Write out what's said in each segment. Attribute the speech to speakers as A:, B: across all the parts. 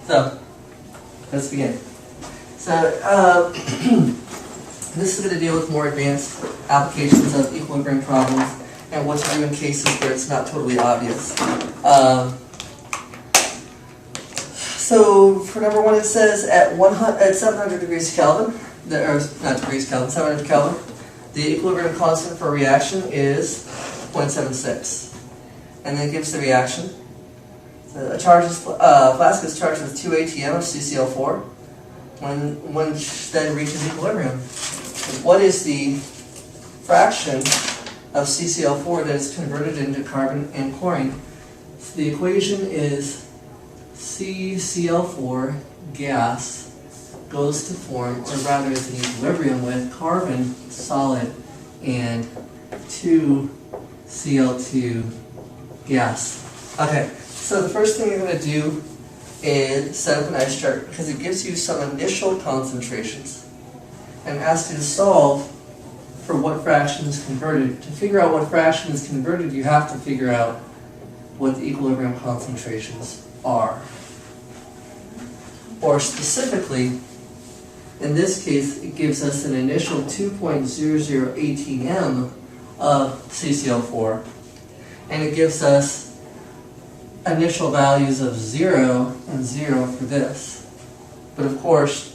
A: So, let's begin. So, this is going to deal with more advanced applications of equilibrium problems and what to do in cases where it's not totally obvious. So, for number one, it says at 700 degrees Kelvin, or not degrees Kelvin, 700 Kelvin, the equilibrium constant for a reaction is 0.76. And then it gives the reaction. So a flask is charged with 2 atm of CCl4 which then reaches equilibrium. What is the fraction of CCl4 that is converted into carbon and chlorine? So the equation is CCl4 gas goes to form, or rather is in equilibrium with carbon solid and 2Cl2 gas. Okay, so the first thing you're going to do is set up an ice chart because it gives you some initial concentrations and asks you to solve for what fraction is converted. To figure out what fraction is converted, you have to figure out what the equilibrium concentrations are. Or specifically, in this case, it gives us an initial 2.00 atm of CCl4, and it gives us initial values of 0 and 0 for this. But of course,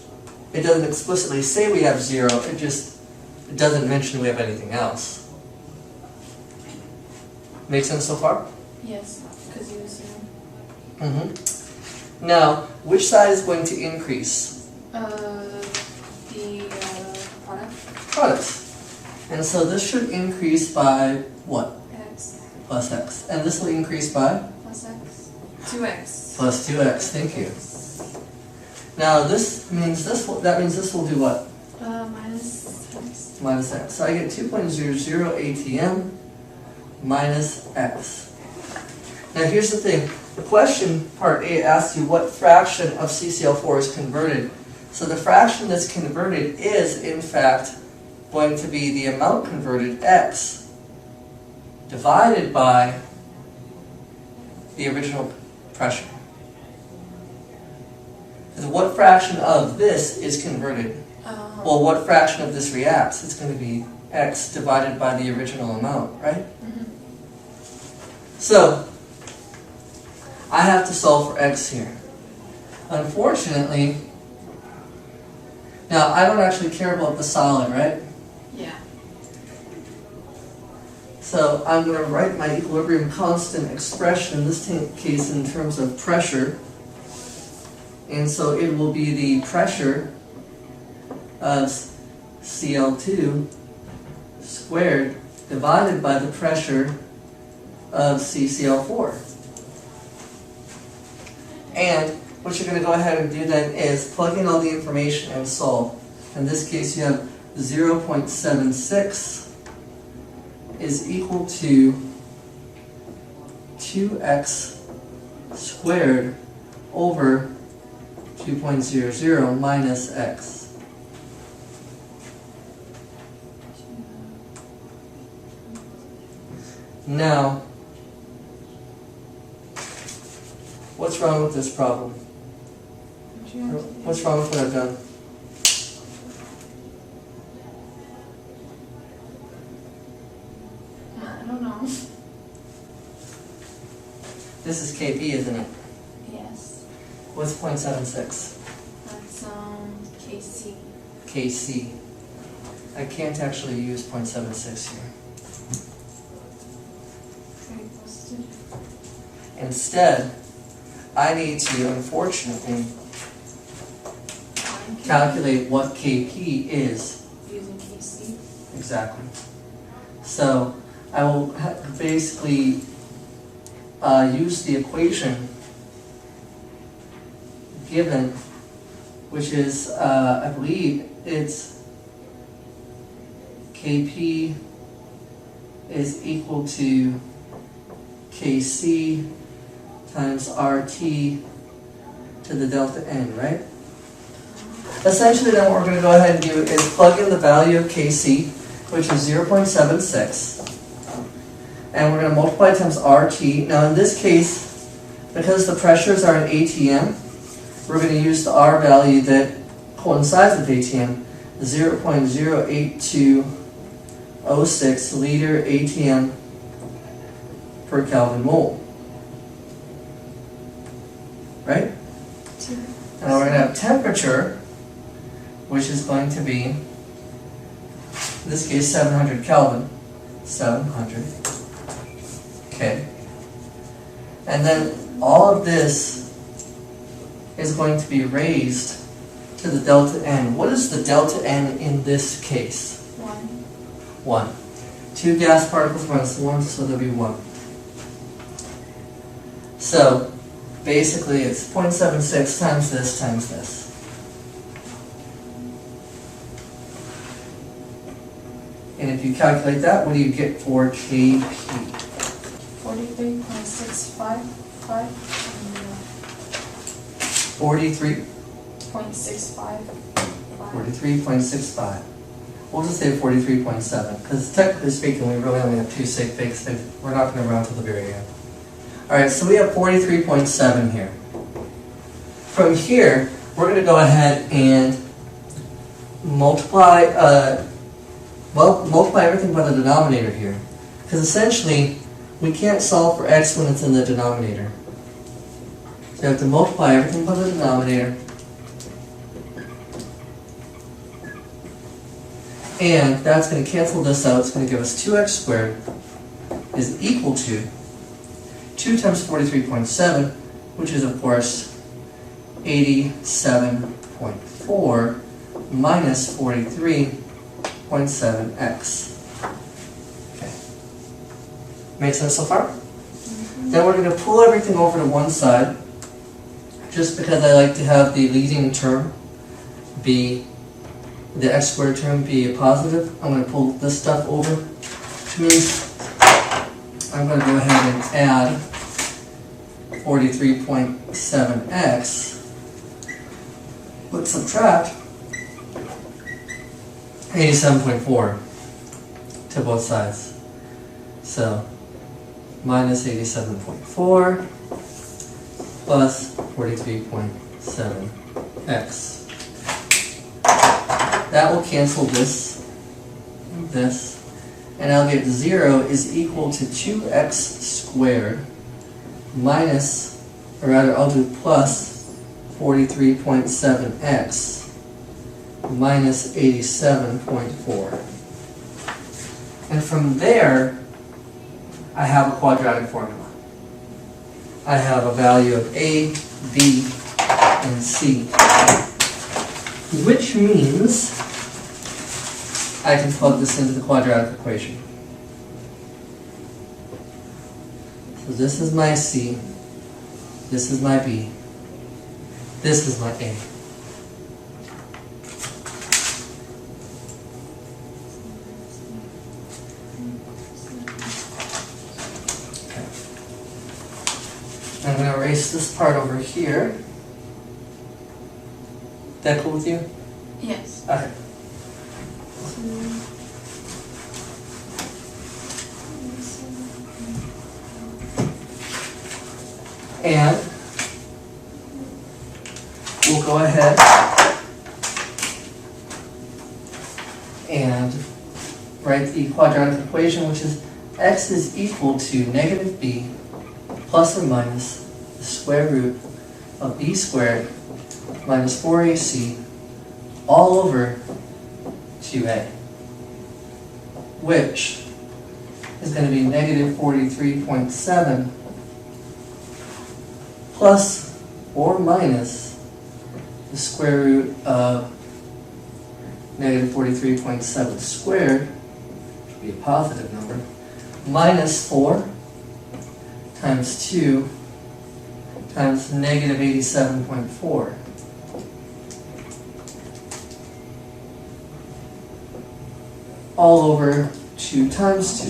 A: it doesn't explicitly say we have 0, it doesn't mention we have anything else. Make sense so far?
B: Yes, because you assume.
A: Now, which side is going to increase?
B: The product.
A: Products. And so this should increase by what?
B: X.
A: Plus x. And this will increase by?
B: Plus X. 2x.
A: Plus 2x, thank you. Now this means that means this will do what?
B: Minus x.
A: Minus x. So I get 2.00 atm minus x. Now here's the thing. The question, part A, asks you what fraction of CCl4 is converted. So the fraction that's converted is, in fact, going to be the amount converted, x, divided by the original pressure. So what fraction of this is converted? Well, what fraction of this reacts? It's going to be x divided by the original amount, right? So, I have to solve for x here. Unfortunately, now I don't actually care about the solid, right?
B: Yeah.
A: So I'm going to write my equilibrium constant expression, in this case in terms of pressure. And so it will be the pressure of Cl2 squared divided by the pressure of CCl4. And what you're going to go ahead and do then is plug in all the information and solve. In this case you have 0.76 is equal to 2x squared over 2.00 minus x. Now, what's wrong with this problem? What's wrong with what I've done?
B: I don't know.
A: This is Kp, isn't it?
B: Yes.
A: What's 0.76?
B: That's KC.
A: Kc. I can't actually use 0.76 here.
B: Very positive.
A: Instead, I need to, unfortunately, calculate what Kp is.
B: Using KC.
A: Exactly. So I will basically use the equation given, which is, I believe it's Kp is equal to Kc times RT to the delta n, right? Essentially then what we're going to go ahead and do is plug in the value of Kc, which is 0.76, and we're going to multiply times RT. Now in this case, because the pressures are in atm, we're going to use the R value that coincides with ATM, 0.08206 liter ATM per Kelvin mole. Right? And we're going to have temperature, which is going to be, in this case, 700 Kelvin. 700. Okay. And then all of this is going to be raised to the delta N. What is the delta N in this case? 1. 2 gas particles minus 1, so there'll be 1. So, basically it's 0.76 times this times this. And if you calculate that, what do you get for Kp?
B: 43.655.
A: 43.65. We'll just say 43.7, because technically speaking, we really only have 2 sig figs. We're not going to round to the very end. Alright, so we have 43.7 here. From here, we're going to go ahead and multiply everything by the denominator here. Because essentially, we can't solve for x when it's in the denominator. So you have to multiply everything by the denominator. And that's going to cancel this out. It's going to give us 2x squared is equal to 2 times 43.7, which is, of course, 87.4 minus 43.7x. Okay. Make sense so far? Then we're going to pull everything over to one side, just because I like to have the leading term be, the x squared term be a positive. I'm going to pull this stuff over, which means I'm going to go ahead and add 43.7x, but subtract 87.4 to both sides. So minus 87.4 plus 43.7x. That will cancel this, and I'll get 0 is equal to 2x squared minus, or rather I'll do plus 43.7x minus 87.4. And from there, I have a quadratic formula. I have a value of A, B, and C, which means I can plug this into the quadratic equation. So this is my C, this is my B, this is my A. Okay. I'm going to erase this part over here. That cool with you?
B: Yes.
A: Okay. And we'll go ahead and write the quadratic equation, which is x is equal to negative b plus or minus the square root of b squared minus 4ac all over 2a, which is going to be negative 43.7 plus or minus the square root of negative 43.7 squared, which would be a positive number, minus 4 times 2 times negative 87.4. All over 2 times 2.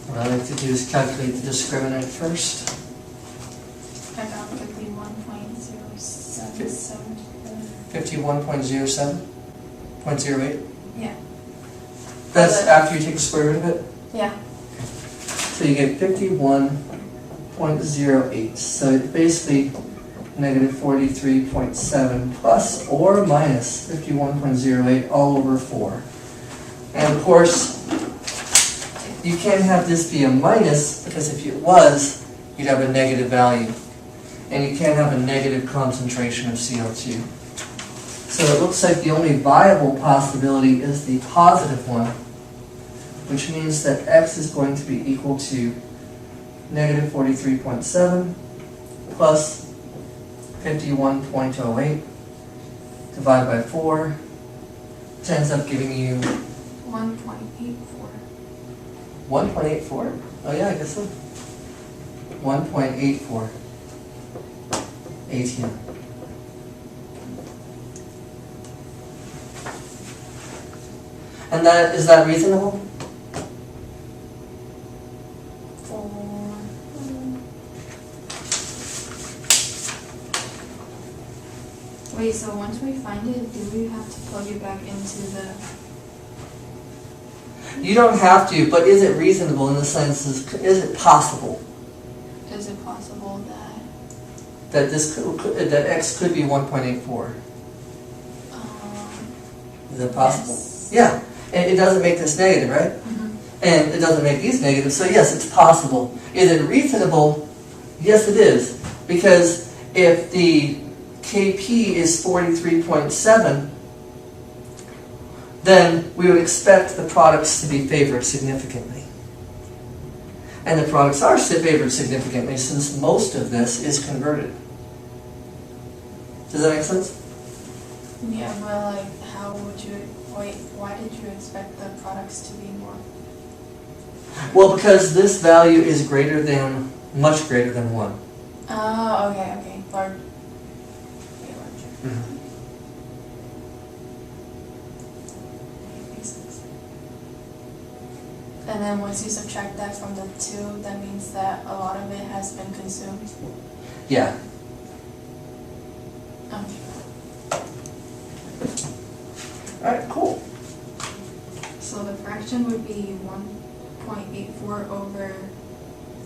A: What I like to do is calculate the discriminant first.
B: I got 51.077.
A: 51.07.08.
B: Yeah.
A: That's after you take the square root of it?
B: Yeah.
A: So you get 51.08. So it's basically negative 43.7 plus or minus 51.08 all over 4. And of course, you can't have this be a minus, because if it was, you'd have a negative value. And you can't have a negative concentration of CO2. So it looks like the only viable possibility is the positive one, which means that X is going to be equal to negative 43.7 plus 51.08 divided by 4, which ends up giving you
B: 1.84.
A: 1.84? Oh yeah, I guess so. 1.84 ATM. And is that reasonable?
B: Wait, so once we find it, do we have to plug it back into the...
A: You don't have to, but is it reasonable in the sense, is it possible
B: Is it possible
A: that that X could be 1.84? Is it possible?
B: Yes.
A: Yeah, and it doesn't make this negative, right?
B: Mm-hmm.
A: And it doesn't make these negative, so yes, it's possible. Is it reasonable? Yes, it is. Because if the KP is 43.7, then we would expect the products to be favored significantly. And the products are favored significantly since most of this is converted. Does that make sense?
B: Yeah, but like, how would you... Wait, why did you expect the products to be more?
A: Well, because this value is greater than, much greater than 1.
B: Oh, okay. Large. Okay, larger.
A: Mm-hmm.
B: Makes sense. And then once you subtract that from the 2, that means that a lot of it has been consumed?
A: Yeah.
B: Okay.
A: Alright, cool.
B: So the fraction would be 1.84 over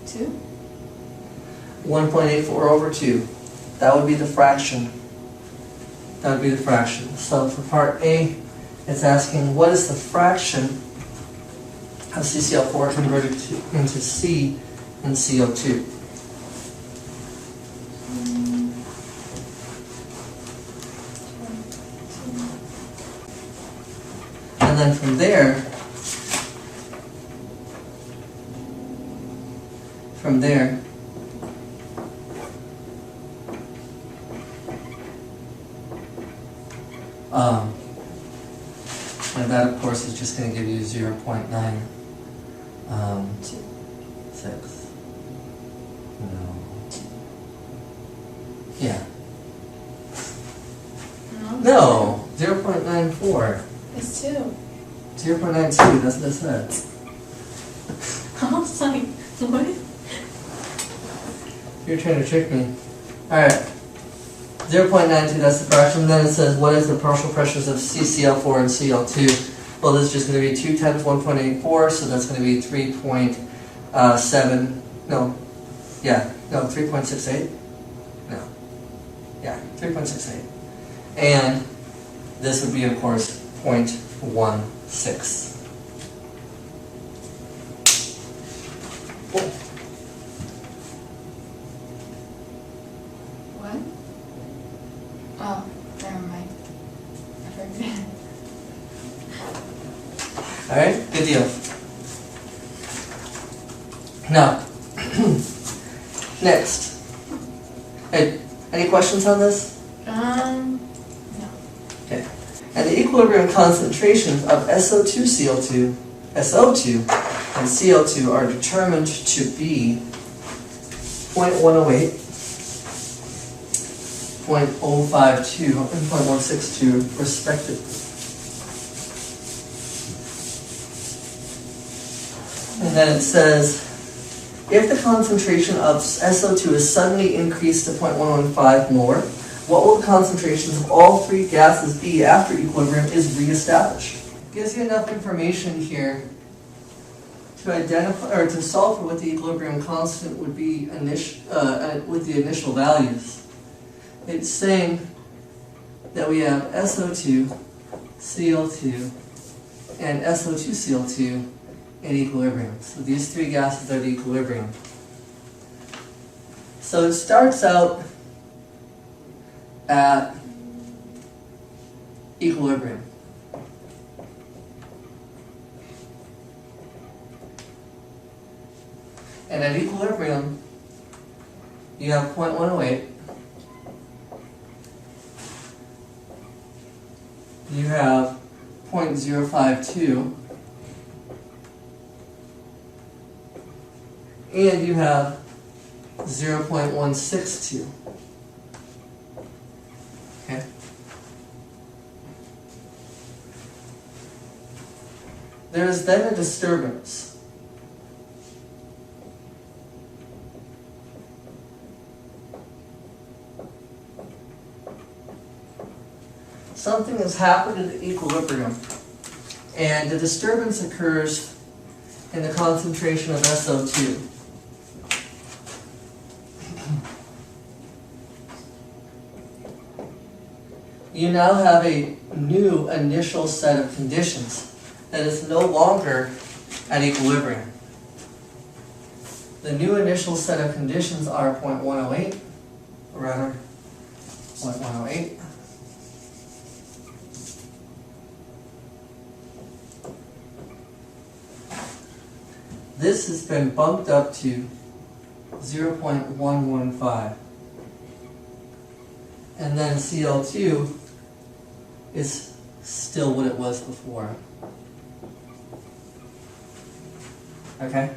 B: 2?
A: 1.84 over 2. That would be the fraction. That would be the fraction. So for part A, it's asking what is the fraction of CCl4 converted into C and CO2? And then from there, and that of course is just going to give you 0.96. No. Yeah. No, 0.94.
B: It's 2.
A: 0.92, that's what I said.
B: I was like, what?
A: You're trying to trick me. Alright. 0.92, that's the fraction. Then it says, what is the partial pressures of CCl4 and Cl2? Well, this is just going to be 2 times 1.84, so that's going to be 3.7, 3.68? No. Yeah, 3.68. And this would be, of course, 0.16. Cool.
B: What? Oh, never mind. I forget.
A: Alright, good deal. Now, next. Hey, any questions on this?
B: No.
A: Okay. And the equilibrium concentrations of SO2, SO2 and CO2 are determined to be 0.108, 0.052, and 0.162 respectively. And then it says, if the concentration of SO2 is suddenly increased to 0.115 molar, what will the concentrations of all 3 gases be after equilibrium is reestablished? Gives you enough information here to identify or to solve for what the equilibrium constant would be with the initial values, it's saying that we have SO2, Cl2, and SO2, Cl2 in equilibrium. So these three gases are the equilibrium. So it starts out at equilibrium. And at equilibrium, you have 0.108. You have 0.052. And you have 0.162. Okay? There is then a disturbance. Something has happened in the equilibrium, and the disturbance occurs in the concentration of SO2. You now have a new initial set of conditions that is no longer at equilibrium. The new initial set of conditions are 0.108, or rather 0.108. This has been bumped up to 0.115. And then Cl2 is still what it was before. Okay?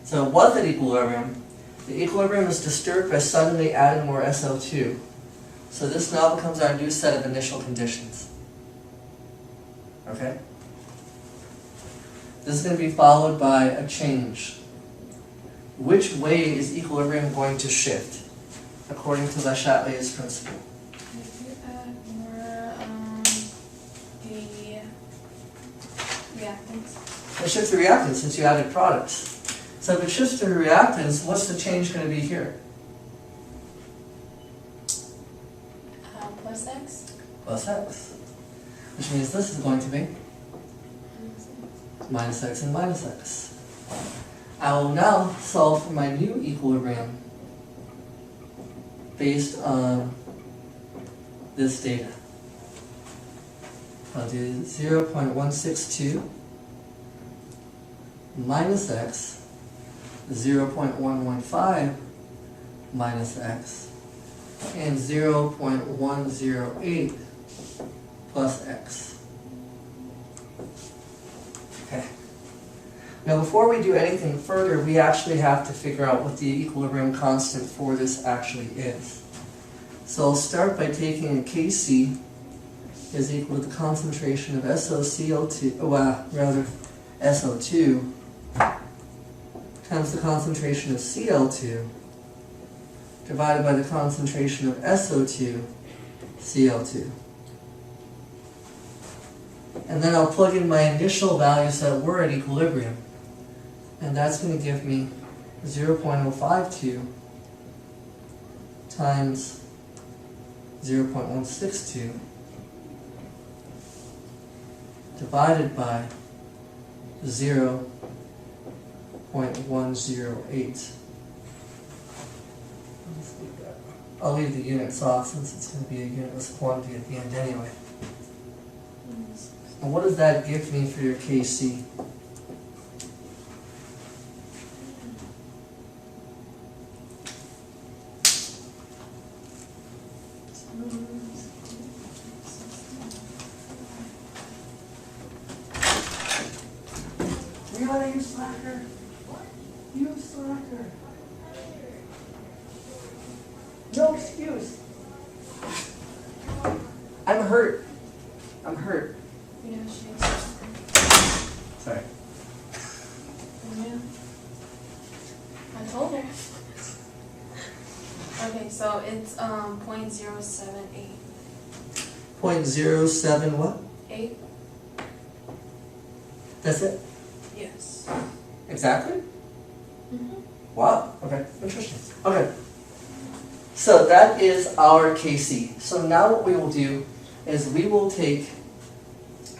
A: So it was at equilibrium. The equilibrium is disturbed by suddenly adding more SO2. So this now becomes our new set of initial conditions. Okay? This is going to be followed by a change. Which way is equilibrium going to shift, according to LeChat's principle?
B: If you add more the reactants.
A: It shifts the reactants since you added products. So if it shifts to reactants, what's the change going to be here?
B: Plus X.
A: Plus X. Which means this is going to be minus X and minus X. I will now solve for my new equilibrium based on this data. I'll do 0.162 minus X, 0.115 minus X, and 0.108 plus X. Okay. Now before we do anything further, we actually have to figure out what the equilibrium constant for this actually is. So I'll start by taking a Kc is equal to the concentration of SOCl2, SO2 times the concentration of Cl2 divided by the concentration of SO2, Cl2. And then I'll plug in my initial values that were at equilibrium. And that's going to give me 0.052 times 0.162 divided by 0.108. I'll leave the units off since it's going to be a unitless quantity at the end anyway. And what does that give me for your Kc? Really, you slacker? You slacker. No excuse. I'm hurt. I'm hurt.
B: Yeah, she's.
A: Sorry.
B: Yeah. I told her. Okay, so it's 0.078.
A: 0.07 what?
B: 8?
A: That's it?
B: Yeah. Yes.
A: Exactly?
B: Mm-hmm.
A: Wow, okay, interesting. Okay, so that is our KC. So now what we will do is we will take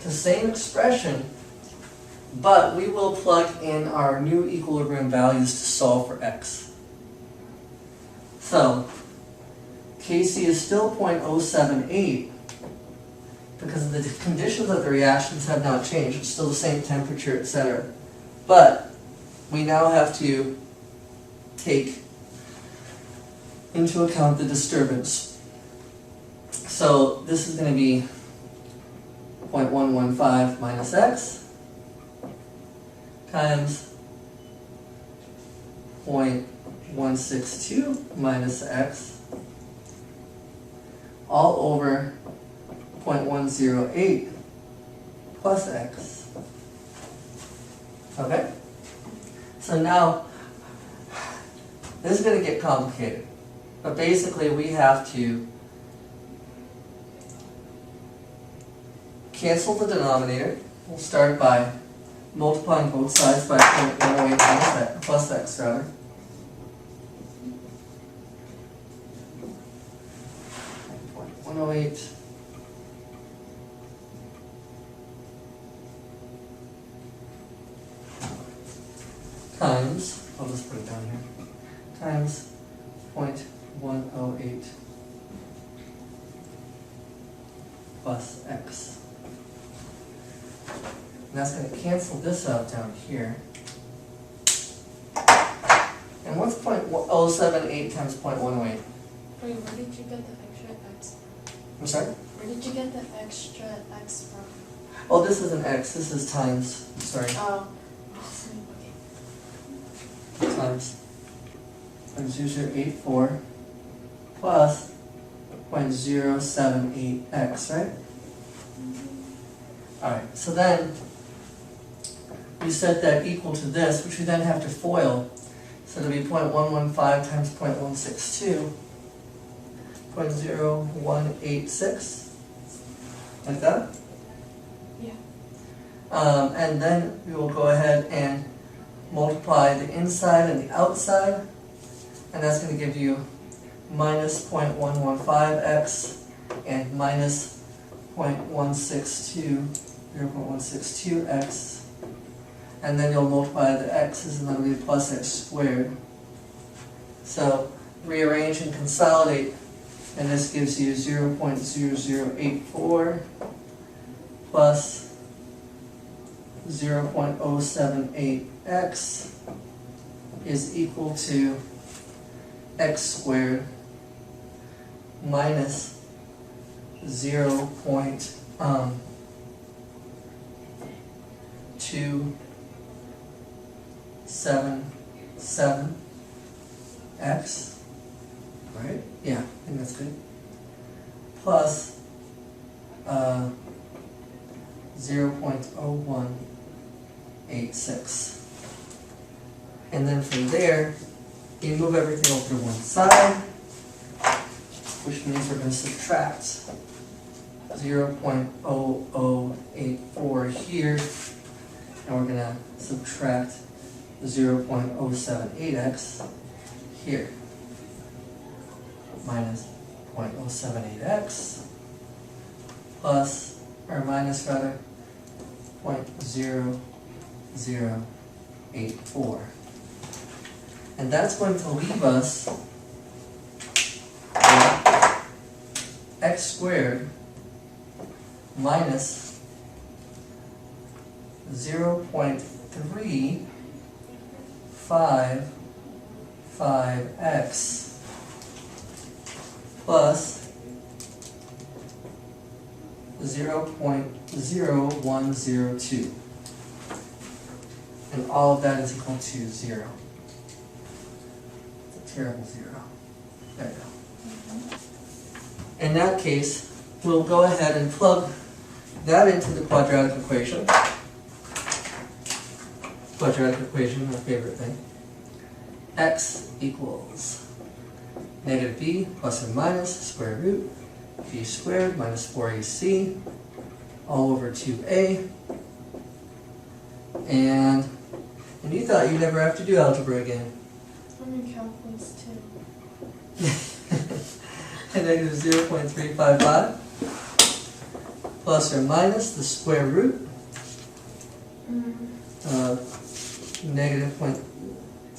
A: the same expression, but we will plug in our new equilibrium values to solve for x. So, KC is still 0.078 because the conditions of the reactions have not changed. It's still the same temperature, etc. But we now have to take into account the disturbance. So this is going to be 0.115 minus x times 0.162 minus x all over 0.108 plus x. Okay? So now, this is going to get complicated. But basically we have to cancel the denominator. We'll start by multiplying both sides by 0.108 minus x, plus x rather. .108 times, I'll just put it down here, times 0.108 plus x. And that's going to cancel this out down here. And what's 0.078 times 0.108?
B: Wait, where did you get the extra x?
A: I'm sorry?
B: Where did you get the extra x from?
A: Oh, this is an x. This is times. Sorry.
B: Oh. Okay.
A: Times 0.0084 plus 0.078x, right? Alright, so then we set that equal to this, which we then have to FOIL. So it'll be 0.115 times 0.162, 0.0186, like that.
B: Yeah.
A: And then we will go ahead and multiply the inside and the outside, and that's going to give you minus 0.115x and minus 0.162x, and then you'll multiply the x's and that'll be plus x squared. So rearrange and consolidate, and this gives you 0.0084 plus 0.078x is equal to x squared minus 0.277x, right? Yeah, I think that's good. Plus 0.0186. And then from there, you move everything over to one side, which means we're going to subtract 0.0084 here, and we're going to subtract 0.078x here, minus 0.078x, plus, or minus rather, 0.0084. And that's going to leave us with x squared minus 0.355x plus 0.0102. And all of that is equal to 0. Terrible 0. There you go. In that case, we'll go ahead and plug that into the quadratic equation. Quadratic equation, my favorite thing. X equals negative b plus or minus square root b squared minus 4ac all over 2a And you thought you'd never have to do algebra again.
B: I'm in calculus too.
A: And negative 0.355 plus or minus the square root of negative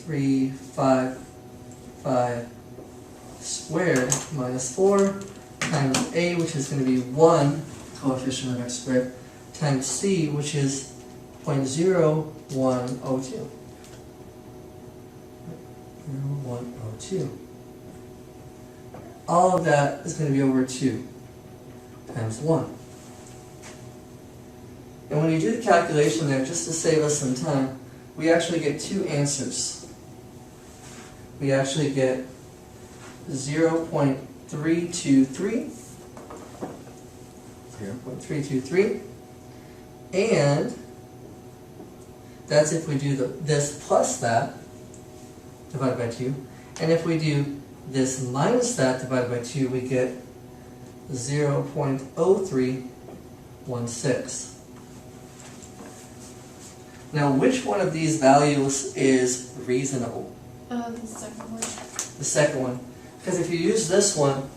A: 0.355 squared minus 4 times a, which is going to be 1, coefficient of x squared, times c, which is 0.0102. 0.0102. All of that is going to be over 2 times 1. And when you do the calculation there, just to save us some time, we actually get two answers. We actually get 0.323, and that's if we do this plus that, divided by 2, and if we do this minus that divided by 2, we get 0.0316. Now, which one of these values is reasonable?
B: The second one.
A: The second one. Because if you use this one,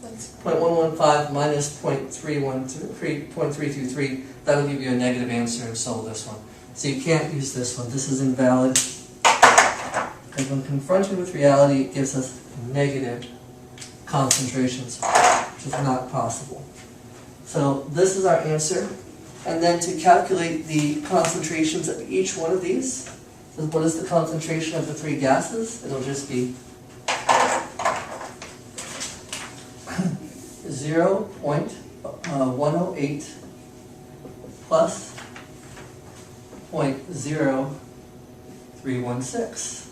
B: That's
A: 0.115 minus 0.323, that'll give you a negative answer and solve this one. So you can't use this one. This is invalid. Because when confronted with reality, it gives us negative concentrations, which is not possible. So this is our answer. And then to calculate the concentrations of each one of these, so what is the concentration of the three gases? It'll just be 0.108 plus 0.0316,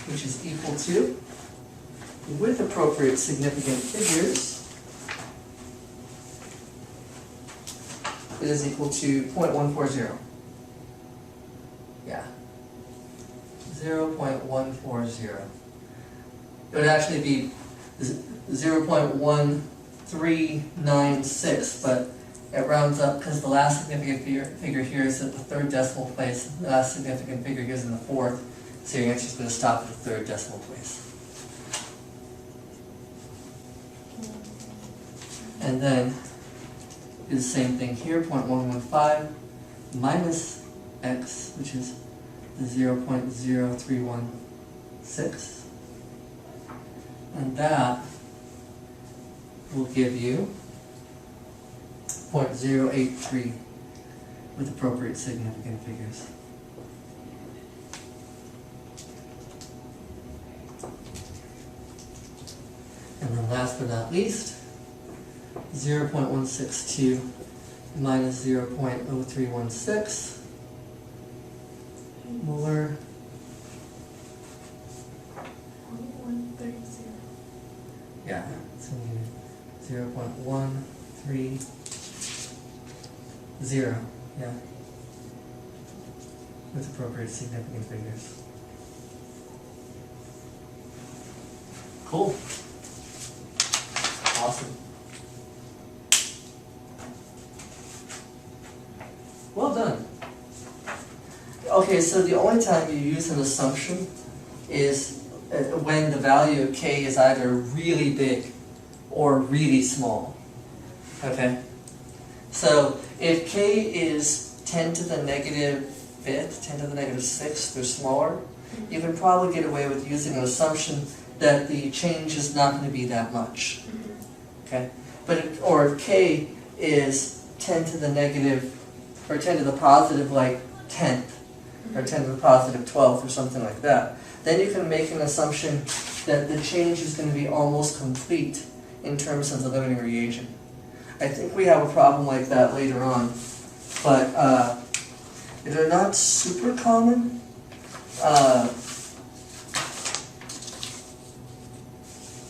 A: which is equal to, with appropriate significant figures, it is equal to 0.140. Yeah. 0.140. It would actually be 0.1396, but it rounds up because the last significant figure here is at the third decimal place. The last significant figure here is in the fourth, so your answer is going to stop at the third decimal place. And then do the same thing here, 0.115 minus x, which is 0.0316. And that will give you 0.083 with appropriate significant figures. And then last but not least, 0.162 minus 0.0316 molar
B: 130.
A: Yeah, so 0.130, yeah, with appropriate significant figures. Cool. Awesome. Well done. Okay, so the only time you use an assumption is when the value of k is either really big or really small. Okay? So if k is 10 to the negative 5th, 10 to the negative 6th, or smaller, you can probably get away with using an assumption that the change is not going to be that much. Okay? But or if k is 10 to the negative, or 10 to the positive like 10th, or 10 to the positive 12th, or something like that, then you can make an assumption that the change is going to be almost complete in terms of the limiting reagent. I think we have a problem like that later on, but they're not super common.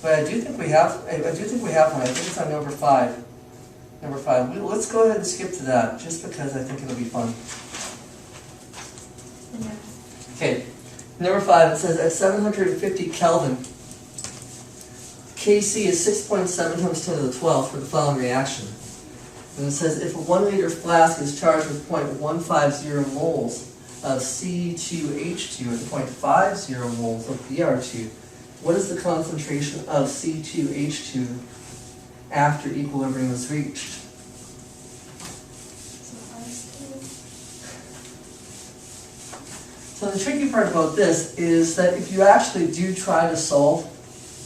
A: But I do think we have. I do think we have one. I think it's on number 5. Number 5. Let's go ahead and skip to that, just because I think it'll be fun.
B: Yeah.
A: Okay. Number 5. It says at 750 Kelvin, Kc is 6.7 times 10 to the 12th for the following reaction. And it says if a 1 liter flask is charged with 0.150 moles of C2H2 and 0.50 moles of Br2, what is the concentration of C2H2 after equilibrium is reached? So the tricky part about this is that if you actually do try to solve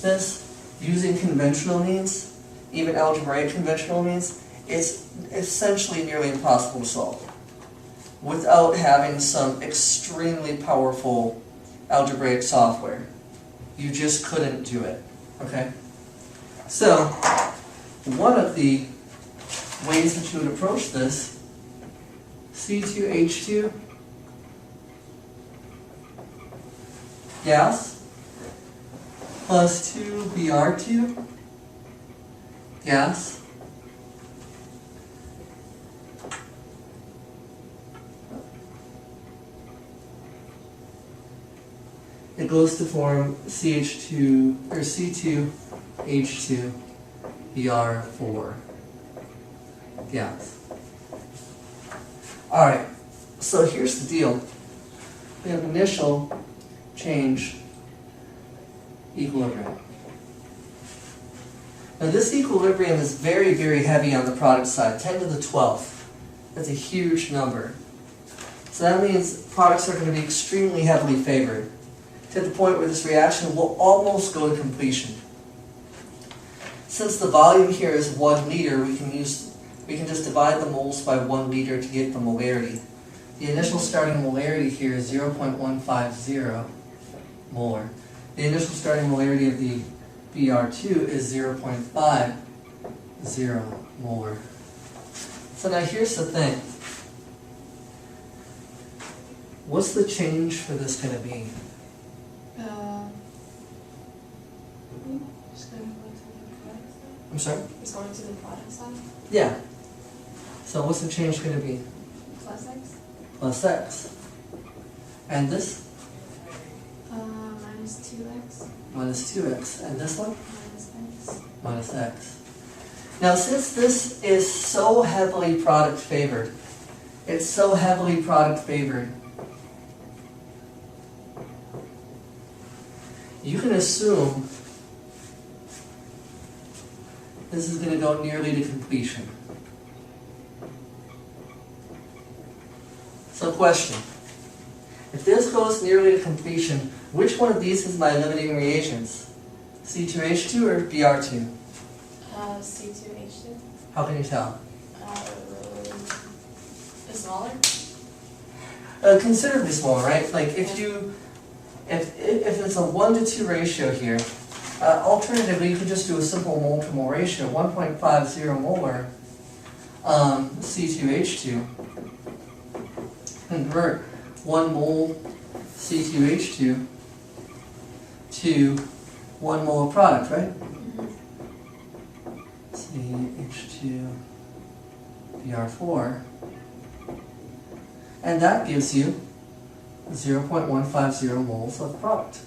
A: this using conventional means, even algebraic conventional means, it's essentially nearly impossible to solve without having some extremely powerful algebraic software. You just couldn't do it, okay? So, one of the ways that you would approach this, C2H2, gas, plus 2Br2, gas, it goes to form CH2 or C2H2Br4 gas. All right, so here's the deal. We have initial change equilibrium. Now this equilibrium is very, very heavy on the product side, 10 to the 12th. That's a huge number. So that means products are going to be extremely heavily favored, to the point where this reaction will almost go to completion. Since the volume here is 1 liter, we can just divide the moles by 1 liter to get the molarity. The initial starting molarity here is 0.150 molar. The initial starting molarity of the Br2 is 0.50 molar. So now here's the thing. What's the change for this going to be?
B: Just going to go to the product side?
A: I'm sorry?
B: It's going to the product side?
A: Yeah. So what's the change going to be?
B: Plus X?
A: Plus X. And this?
B: Minus 2X?
A: Minus 2X. And this one?
B: Minus X?
A: Minus X. Now since this is so heavily product favored, it's so heavily product favored, you can assume this is going to go nearly to completion. So question, if this goes nearly to completion, which one of these is my limiting reagents? C2H2 or Br2?
B: C2H2.
A: How can you tell?
B: It's smaller?
A: Considerably smaller, right? Like if it's a 1 to 2 ratio here, alternatively you could just do a simple mole to mole ratio, 1.50 molar C2H2. Convert 1 mole C2H2 to 1 mole of product, right? CH2Br4, and that gives you 0.150 moles of product.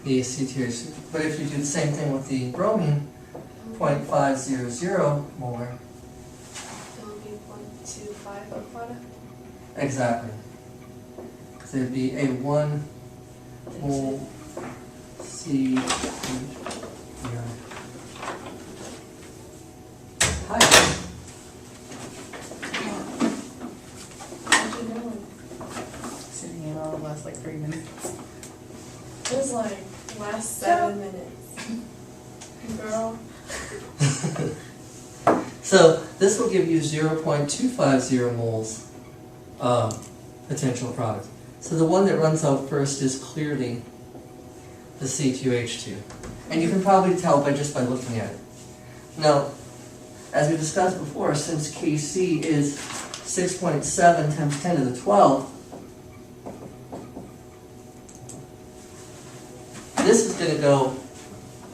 A: The C2H2. But if you do the same thing with the bromine, 0.500 molar.
B: It will be 0.25 of product?
A: Exactly. So it would be a 1 mole C2H2. Hi.
B: How'd you know?
C: Sitting in all the last like 3 minutes.
B: It was like last 7 minutes. Girl.
A: So this will give you 0.250 moles of potential product. So the one that runs out first is clearly the C2H2. And you can probably tell just by looking at it. Now, as we discussed before, since Kc is 6.7 times 10 to the 12th, this is going to go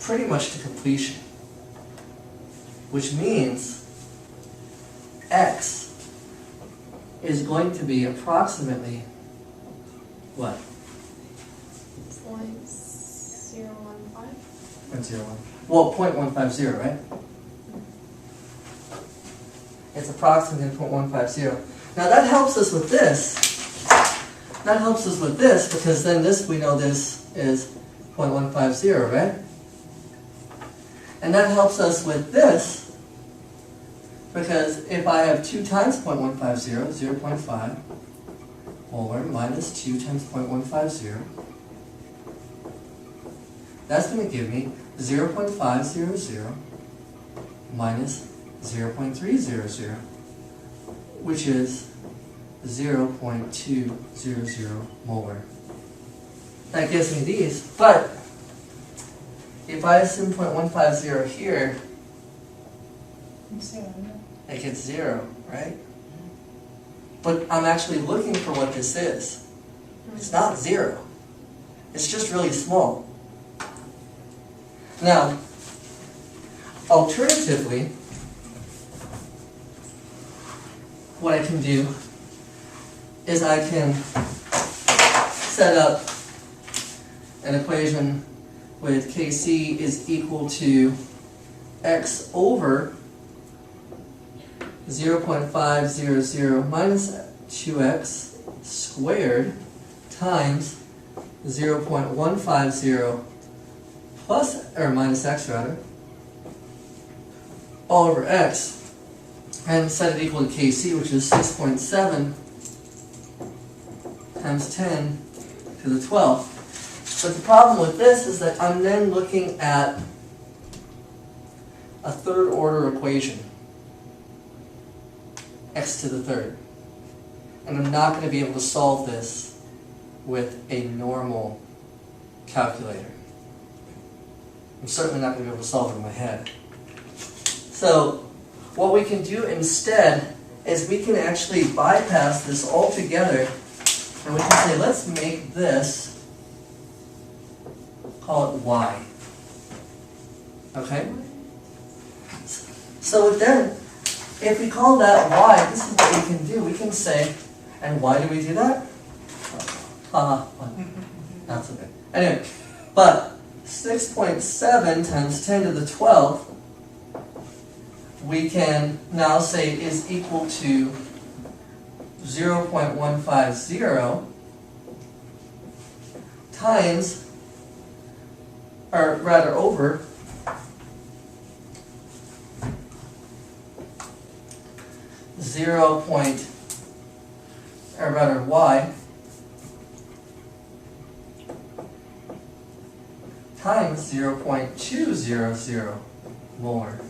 A: pretty much to completion, which means X is going to be approximately what?
B: 0.015?
A: 0.01. Well, 0.150, right? It's approximately 0.150. Now that helps us with this. That helps us with this because then this, we know this is 0.150, right? And that helps us with this because if I have 2 times 0.150, 0.5, molar minus 2 times 0.150, that's going to give me 0.500 minus 0.300, which is 0.200 molar. That gives me these, but if I assume 0.150 here, it gets 0, right? But I'm actually looking for what this is. It's not 0. It's just really small. Now, alternatively, what I can do is I can set up an equation with Kc is equal to x over 0.500 minus 2x squared times 0.150 plus, or minus x rather, all over x, and set it equal to Kc, which is 6.7 times 10 to the 12th. But the problem with this is that I'm then looking at a third order equation, x to the third. And I'm not going to be able to solve this with a normal calculator. I'm certainly not going to be able to solve it in my head. So what we can do instead is we can actually bypass this altogether, and we can say, let's make this, call it y. Okay? So then, if we call that y, this is what we can do. We can say, and why do we do that? Haha, not so good. Anyway, but 6.7 times 10 to the 12th, we can now say is equal to 0.150 times, or rather over, y times 0.200 molar.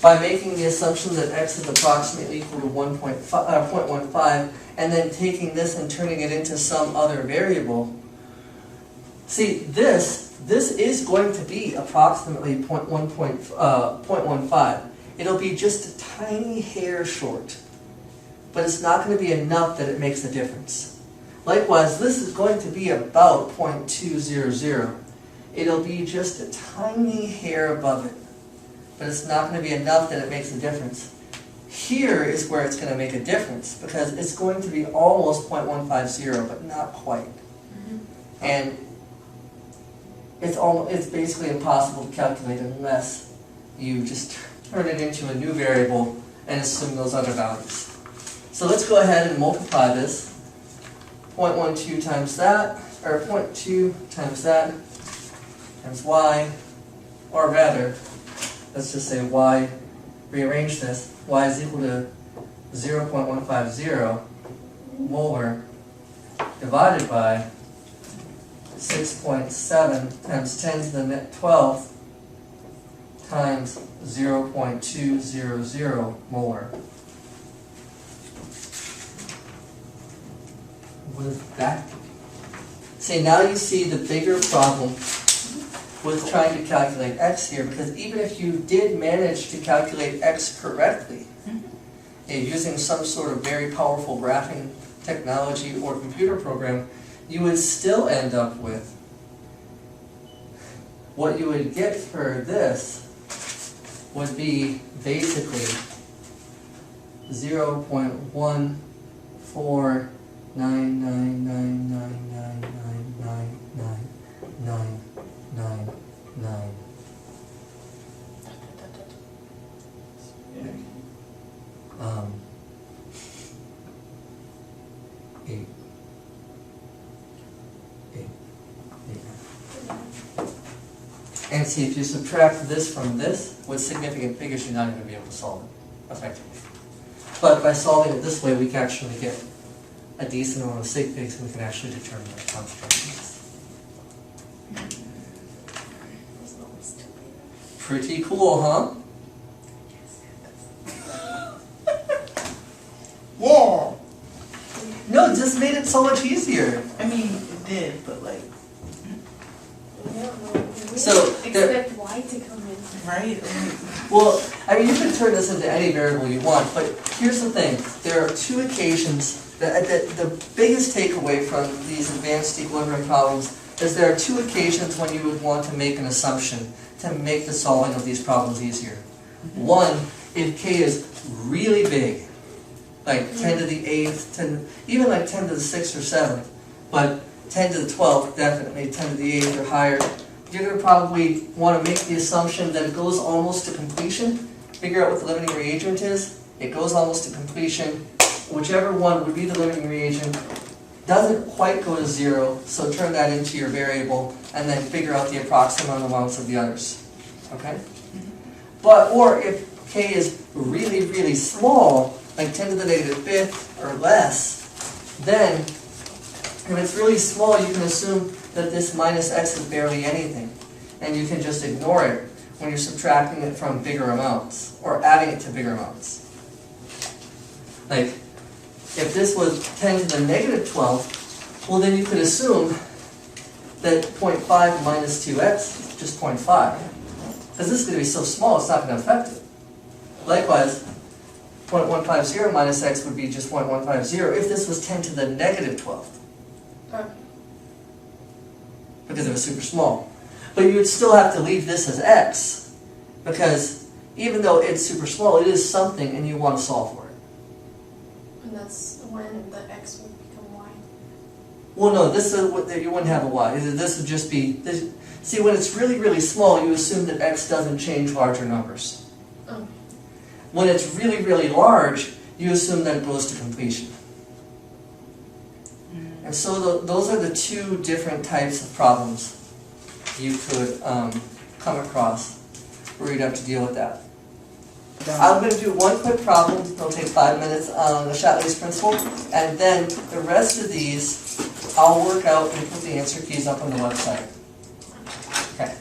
A: By making the assumption that x is approximately equal to 0.15, and then taking this and turning it into some other variable. See, this is going to be approximately 0.15. It'll be just a tiny hair short, but it's not going to be enough that it makes a difference. Likewise, this is going to be about 0.200. It'll be just a tiny hair above it, but it's not going to be enough that it makes a difference. Here is where it's going to make a difference, because it's going to be almost 0.150, but not quite. And it's basically impossible to calculate unless you just turn it into a new variable and assume those other values. So let's go ahead and multiply this. 0.12 times that, or 0.2 times that, times y, or rather, let's just say y, rearrange this, y is equal to 0.150 molar divided by 6.7 times 10 to the net 12th times 0.200 molar. What does that do? See, now you see the bigger problem with trying to calculate x here, because even if you did manage to calculate x correctly, using some sort of very powerful graphing technology or computer program, you would still end up with what you would get for this would be basically 0.149999999 9, 9, 9. Um, 8, 8, 8. And see, if you subtract this from this, with significant figures, you're not going to be able to solve it effectively. But by solving it this way, we can actually get a decent amount of sig figs, and we can actually determine what construction is. Pretty cool, huh?
C: Yeah.
A: No, it just made it so much easier.
C: I mean, it did, but like,
A: So, there-
B: expect Y to come in.
C: right? Like,
A: Well, I mean, you can turn this into any variable you want, but here's the thing. There are two occasions that the biggest takeaway from these advanced equilibrium problems is there are two occasions when you would want to make an assumption to make the solving of these problems easier. One, if k is really big, like 10 to the 8th, 10, even like 10 to the 6th or 7th, but 10 to the 12th, definitely 10 to the 8th or higher, you're going to probably want to make the assumption that it goes almost to completion. Figure out what the limiting reagent is. It goes almost to completion. Whichever one would be the limiting reagent doesn't quite go to 0, so turn that into your variable and then figure out the approximate amounts of the others. Okay? But, or if k is really, really small, like 10 to the negative 5th or less, then if it's really small, you can assume that this minus x is barely anything. And you can just ignore it when you're subtracting it from bigger amounts, or adding it to bigger amounts. Like, if this was 10 to the negative 12th, well then you could assume that 0.5 minus 2x is just 0.5. Because this is going to be so small, it's not going to affect it. Likewise, 0.150 minus x would be just 0.150 if this was 10 to the negative 12th. Because it was super small. But you would still have to leave this as x, because even though it's super small, it is something and you want to solve for it.
B: And that's when the x would become Y.
A: Well, no, this is you wouldn't have a y. This would just be, this, see, when it's really, really small, you assume that x doesn't change larger numbers.
B: Okay.
A: When it's really, really large, you assume that it goes to completion. And so those are the two different types of problems you could come across where you'd have to deal with that. I'm going to do one quick problem, it'll take 5 minutes, on the LeChat's principle, and then the rest of these I'll work out and put the answer keys up on the website. Okay.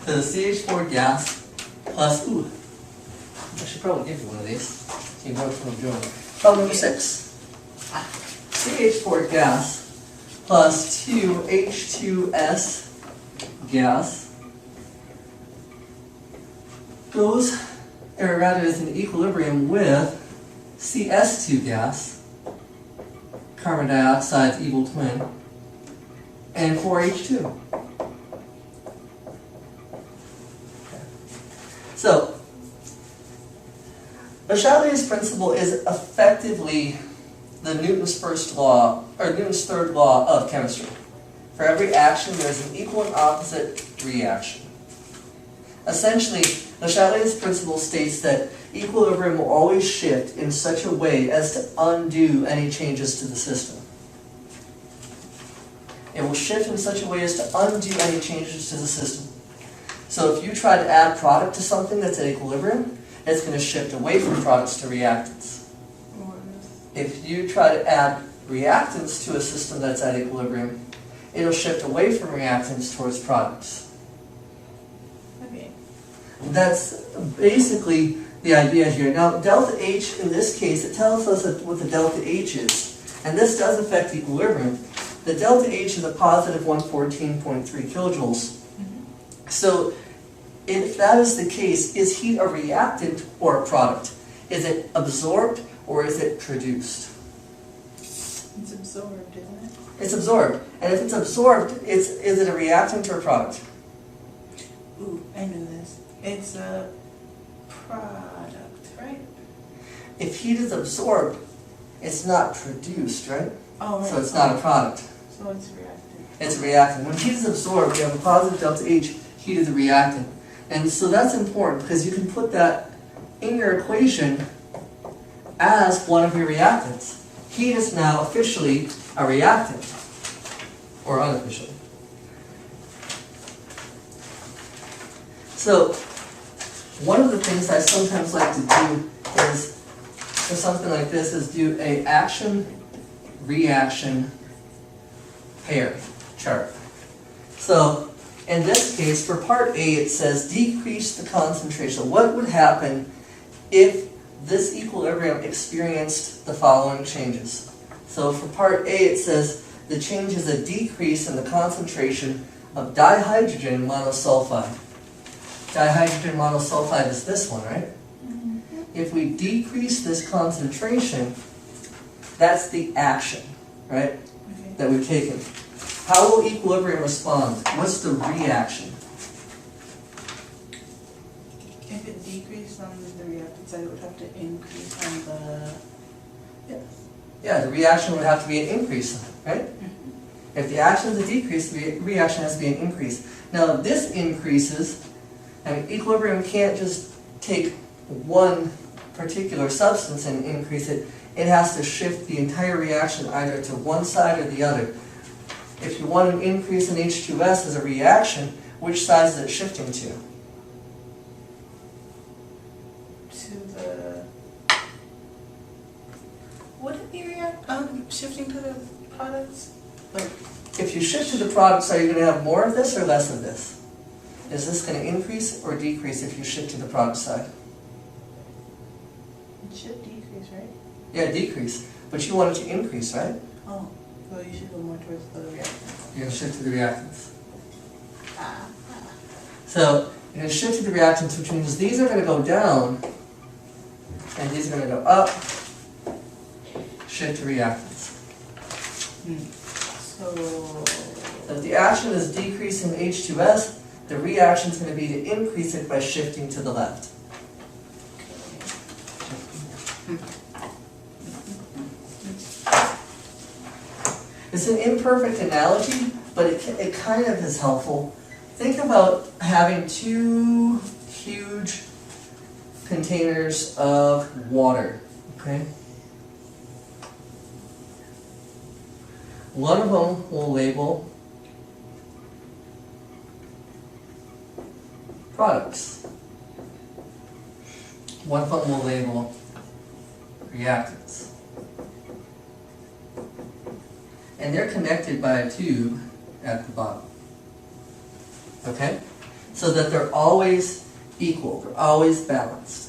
A: So the CH4 gas plus, ooh, I should probably give you one of these, so you know what I'm doing. Problem number 6. CH4 gas plus 2H2S gas goes, or rather is in equilibrium with CS2 gas, carbon dioxide's evil twin, and 4H2. Okay. So, LeChat's principle is effectively the Newton's first law, or Newton's third law of chemistry. For every action, there's an equal and opposite reaction. Essentially, LeChat's principle states that equilibrium will always shift in such a way as to undo any changes to the system. It will shift in such a way as to undo any changes to the system. So if you try to add product to something that's at equilibrium, it's going to shift away from products to reactants. If you try to add reactants to a system that's at equilibrium, it'll shift away from reactants towards products.
C: okay.
A: That's basically the idea here. Now, delta H, in this case, it tells us what the delta H is. And this does affect equilibrium. The delta H is a positive 114.3 kilojoules. So, if that is the case, is heat a reactant or a product? Is it absorbed or is it produced?
C: It's absorbed, isn't it?
A: It's absorbed. And if it's absorbed, is it a reactant or a product?
C: Ooh, I know this. It's a product, right?
A: If heat is absorbed, it's not produced, right?
C: Oh, right.
A: So it's not a product.
C: So it's reactant.
A: It's a reactant. When heat is absorbed, you have a positive delta H, heat is a reactant. And so that's important because you can put that in your equation as one of your reactants. Heat is now officially a reactant, or unofficially. So, one of the things I sometimes like to do is, for something like this, is do a action-reaction pair chart. So, in this case, for part A, it says decrease the concentration. What would happen if this equilibrium experienced the following changes? So for part A, it says the change is a decrease in the concentration of dihydrogen monosulfide. Dihydrogen monosulfide is this one, right? If we decrease this concentration, that's the action, right, that we've taken. How will equilibrium respond? What's the reaction?
C: If it decreased on the reactant side, it would have to increase on the...
A: Yeah, the reaction would have to be an increase, right? If the action is a decrease, the reaction has to be an increase. Now, if this increases, I mean, equilibrium can't just take one particular substance and increase it. It has to shift the entire reaction either to one side or the other. If you want an increase in H2S as a reaction, which side is it shifting to?
C: To the... Would it be shifting to the products? Like,
A: If you shift to the products, are you going to have more of this or less of this? Is this going to increase or decrease if you shift to the product side?
C: it should decrease, right?
A: Yeah, decrease. But you want it to increase, right?
C: Oh, so you should go more towards the reactant.
A: You're going to shift to the reactants.
C: Ah.
A: So, you're going to shift to the reactants, which means these are going to go down, and these are going to go up. Shift to reactants.
C: So
A: So if the action is decreasing H2S, the reaction is going to be to increase it by shifting to the left. It's an imperfect analogy, but it kind of is helpful. Think about having two huge containers of water, okay? One of them will label products. One of them will label reactants. And they're connected by a tube at the bottom. Okay? So that they're always equal, they're always balanced.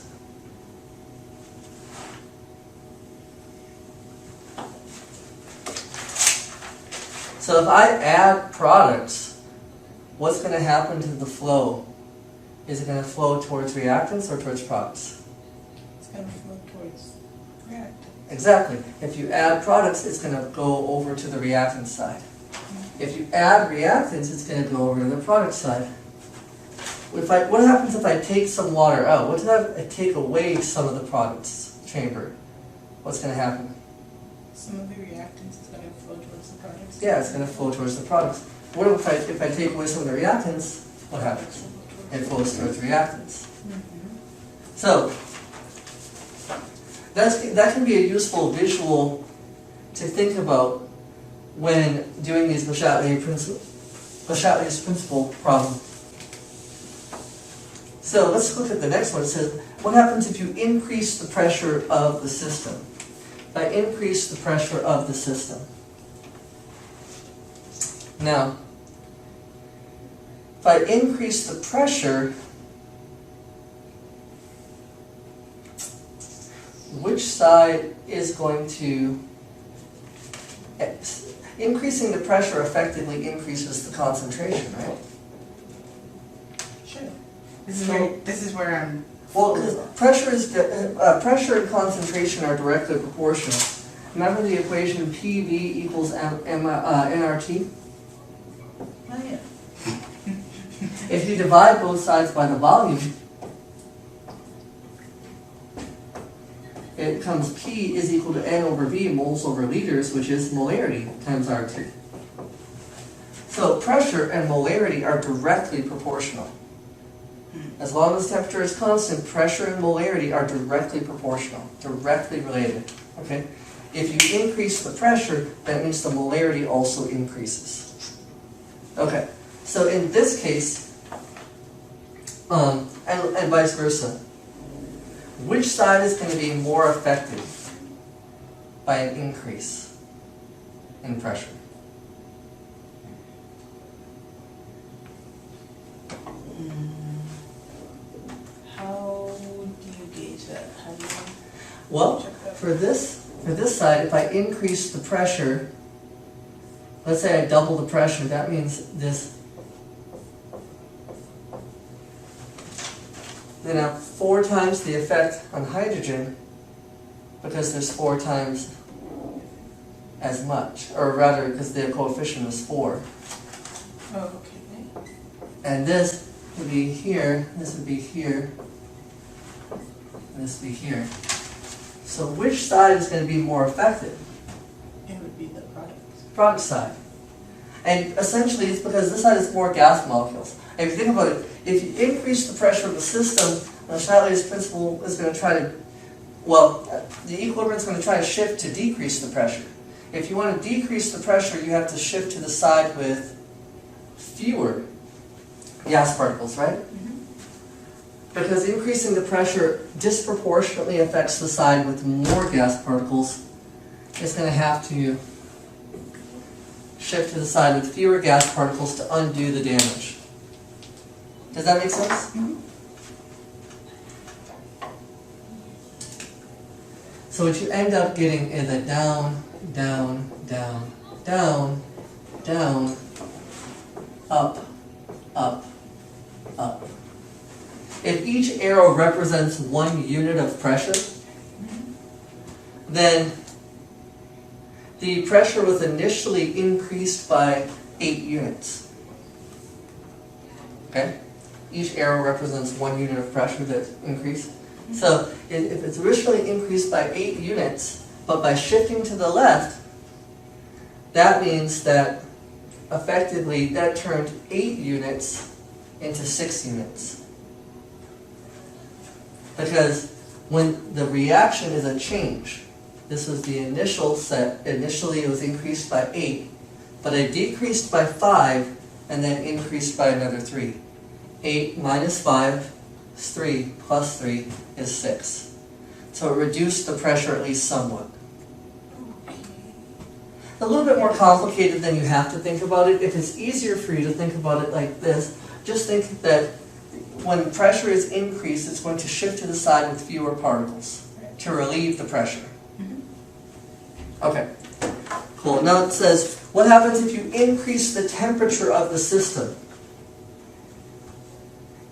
A: So if I add products, what's going to happen to the flow? Is it going to flow towards reactants or towards products?
C: it's going to flow towards reactant.
A: Exactly. If you add products, it's going to go over to the reactant side. If you add reactants, it's going to go over to the product side. What happens if I take some water out? What if I take away some of the products chamber? What's going to happen?
C: Some of the reactants is going to flow towards the products.
A: Yeah, it's going to flow towards the products. What if I take away some of the reactants? What happens? It flows towards reactants. So, that can be a useful visual to think about when doing these Bachelier's principle problem. So let's look at the next one. It says, what happens if you increase the pressure of the system? If I increase the pressure of the system. Now, if I increase the pressure, which side is going to... Increasing the pressure effectively increases the concentration, right?
C: Sure. This is where I'm...
A: Well, because pressure and concentration are directly proportional. Remember the equation PV equals nRT?
C: Oh, yeah.
A: If you divide both sides by the volume, it becomes P is equal to N over V, moles over liters, which is molarity times RT. So pressure and molarity are directly proportional. As long as temperature is constant, pressure and molarity are directly proportional, directly related. Okay? If you increase the pressure, that means the molarity also increases. Okay, so in this case, and vice versa, which side is going to be more affected by an increase in pressure?
C: How do you gauge that? How do you
A: Well,
C: check that?
A: for this side, if I increase the pressure, let's say I double the pressure, that means this, then I have 4 times the effect on hydrogen because there's 4 times as much, or rather because the coefficient is 4.
C: Oh, okay.
A: And this would be here, this would be here, and this would be here. So which side is going to be more affected?
C: It would be the product.
A: Product side. And essentially it's because this side is more gas molecules. And if you think about it, if you increase the pressure of the system, Chatelier's principle is going to try to, well, the equilibrium is going to try to shift to decrease the pressure. If you want to decrease the pressure, you have to shift to the side with fewer gas particles, right? Because increasing the pressure disproportionately affects the side with more gas particles. It's going to have to shift to the side with fewer gas particles to undo the damage. Does that make sense? So what you end up getting is a down, down, down, down, down, up, up, up. If each arrow represents 1 unit of pressure, then the pressure was initially increased by 8 units. Okay? Each arrow represents 1 unit of pressure that's increased. So if it's originally increased by 8 units, but by shifting to the left, that means that effectively that turned 8 units into 6 units. Because when the reaction is a change, this was the initial set, initially it was increased by 8, but it decreased by 5 and then increased by another 3. 8 minus 5 is 3, plus 3 is 6. So it reduced the pressure at least somewhat. A little bit more complicated than you have to think about it. If it's easier for you to think about it like this, just think that when pressure is increased, it's going to shift to the side with fewer particles to relieve the pressure. Okay, cool. Now it says, what happens if you increase the temperature of the system?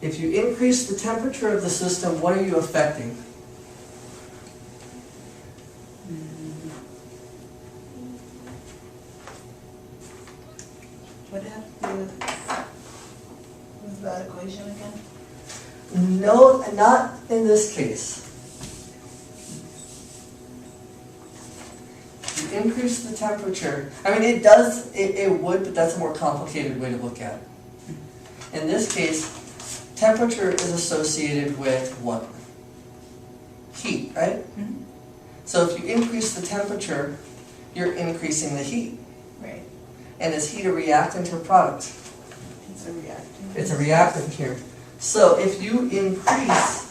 A: If you increase the temperature of the system, what are you affecting?
C: What do you have to do with that equation again?
A: No, not in this case. You increase the temperature. I mean, it does, it would, but that's a more complicated way to look at it. In this case, temperature is associated with what? Heat, right? So if you increase the temperature, you're increasing the heat.
C: Right.
A: And is heat a reactant or product?
C: It's a reactant.
A: It's a reactant here. So if you increase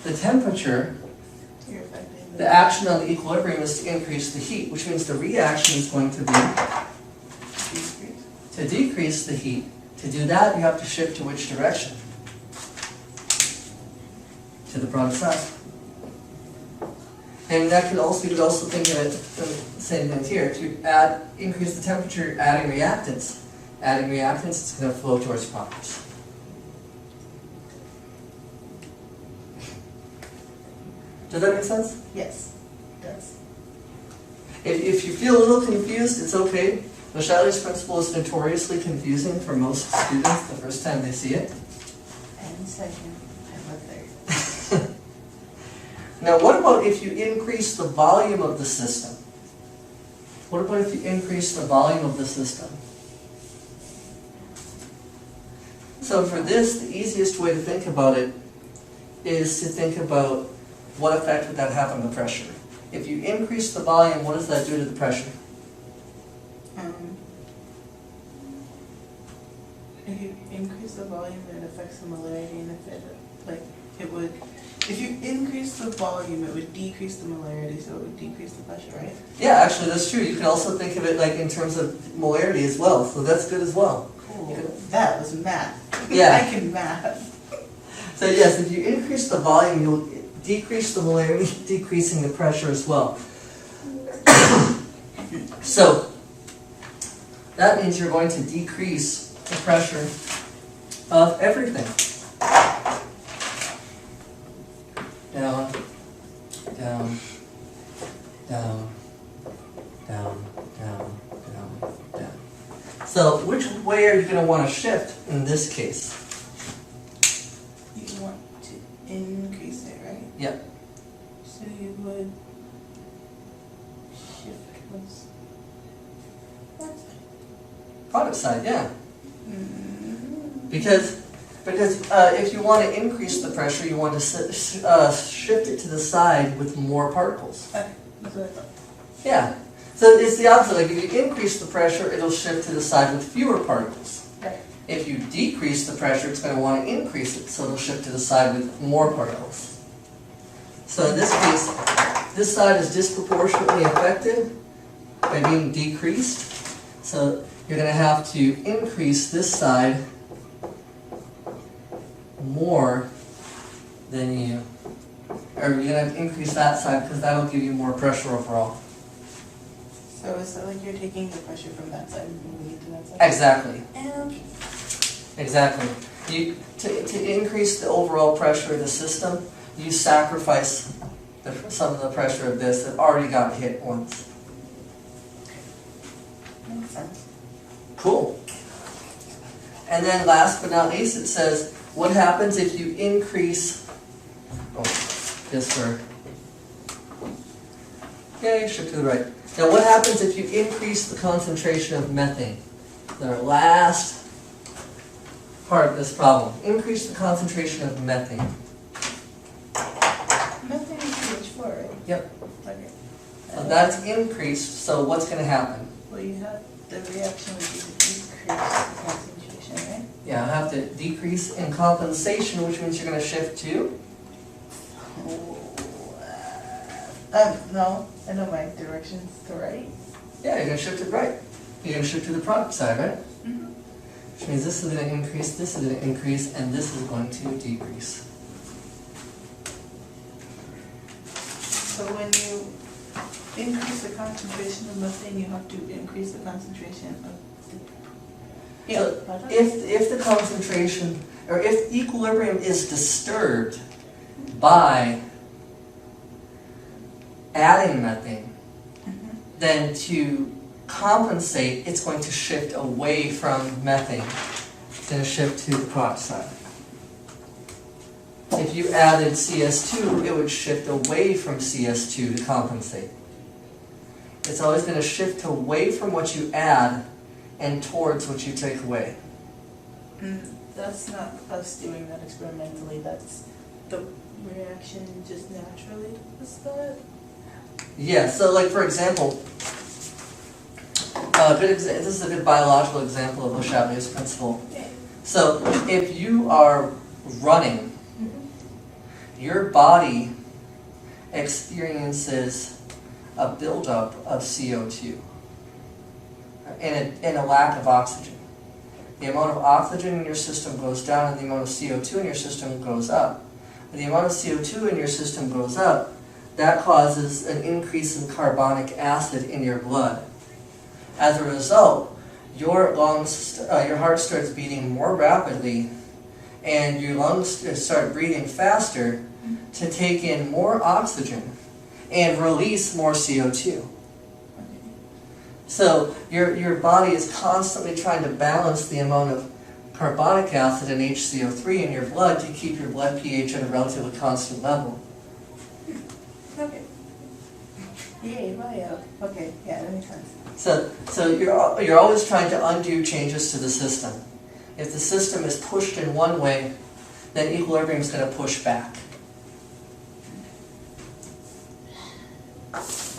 A: the temperature,
C: You're affecting
A: the action on the equilibrium is to increase the heat, which means the reaction is going to be
C: decrease.
A: to decrease the heat. To do that, you have to shift to which direction? To the product side. And that could also, you could also think of it the same thing here. If you increase the temperature, you're adding reactants. Adding reactants, it's going to flow towards products. Does that make sense?
C: Yes, it does.
A: If you feel a little confused, it's okay. LeChat's principle is notoriously confusing for most students the first time they see it.
C: And second, I'm a third.
A: Now, what about if you increase the volume of the system? What about if you increase the volume of the system? So for this, the easiest way to think about it is to think about what effect would that have on the pressure. If you increase the volume, what does that do to the pressure?
C: If you increase the volume, it affects the molarity, and it would, if you increase the volume, it would decrease the molarity, so it would decrease the pressure, right?
A: Yeah, actually that's true. You can also think of it like in terms of molarity as well, so that's good as well.
C: Cool. That was math.
A: Yeah.
C: I can math.
A: So yes, if you increase the volume, you'll decrease the molarity, decreasing the pressure as well. So that means you're going to decrease the pressure of everything. Down, down, down, down, down, down, down. So which way are you going to want to shift in this case?
C: You want to increase it, right?
A: Yep.
C: So you would shift towards that side.
A: Product side, yeah.
C: Mm-hmm.
A: Because if you want to increase the pressure, you want to shift it to the side with more particles.
C: Okay, that's what I thought.
A: Yeah. So it's the opposite. Like if you increase the pressure, it'll shift to the side with fewer particles.
C: Right.
A: If you decrease the pressure, it's going to want to increase it, so it'll shift to the side with more particles. So in this case, this side is disproportionately affected by being decreased. So you're going to have to increase this side more than you, or you're going to increase that side because that'll give you more pressure overall.
C: So is it like you're taking the pressure from that side and moving it to that side?
A: Exactly.
C: Okay.
A: Exactly. To increase the overall pressure of the system, you sacrifice some of the pressure of this that already got hit once.
C: Makes sense.
A: Cool. And then last but not least, it says, what happens if you increase, this for, yeah, shift to the right. Now what happens if you increase the concentration of methane? The last part of this problem. Increase the concentration of methane.
C: Methane is CH4, right?
A: Yep.
C: Okay.
A: So that's increased, so what's going to happen?
C: Well, you have the reaction would be to decrease the concentration, right?
A: Yeah, I have to decrease in compensation, which means you're going to shift to?
C: No, I know my direction's to right.
A: Yeah, you're going to shift to right. You're going to shift to the product side, right?
C: Mm-hmm.
A: Which means this is going to increase, this is going to increase, and this is going to decrease.
C: So when you increase the concentration of methane, you have to increase the concentration of the product?
A: If the concentration, or if equilibrium is disturbed by adding methane, then to compensate, it's going to shift away from methane. It's going to shift to the product side. If you added CS2, it would shift away from CS2 to compensate. It's always going to shift away from what you add and towards what you take away.
C: That's not us doing that experimentally, that's the reaction just naturally does that?
A: Yeah, so like for example, this is a good biological example of LeChat's principle. So if you are running, your body experiences a buildup of CO2 and a lack of oxygen. The amount of oxygen in your system goes down and the amount of CO2 in your system goes up. When the amount of CO2 in your system goes up, that causes an increase in carbonic acid in your blood. As a result, your heart starts beating more rapidly and your lungs start breathing faster to take in more oxygen and release more CO2. So your body is constantly trying to balance the amount of carbonic acid and HCO3 in your blood to keep your blood pH at a relatively constant level.
C: Okay. Yay, bio. Okay, yeah, that makes sense.
A: So you're always trying to undo changes to the system. if the system is pushed in one way, then equilibrium is going to push back.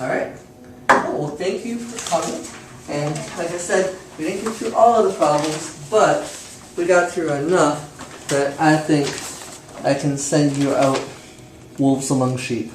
A: Alright? Oh, well, thank you for coming. And like I said, we didn't get through all of the problems, but we got through enough that I think I can send you out wolves among sheep.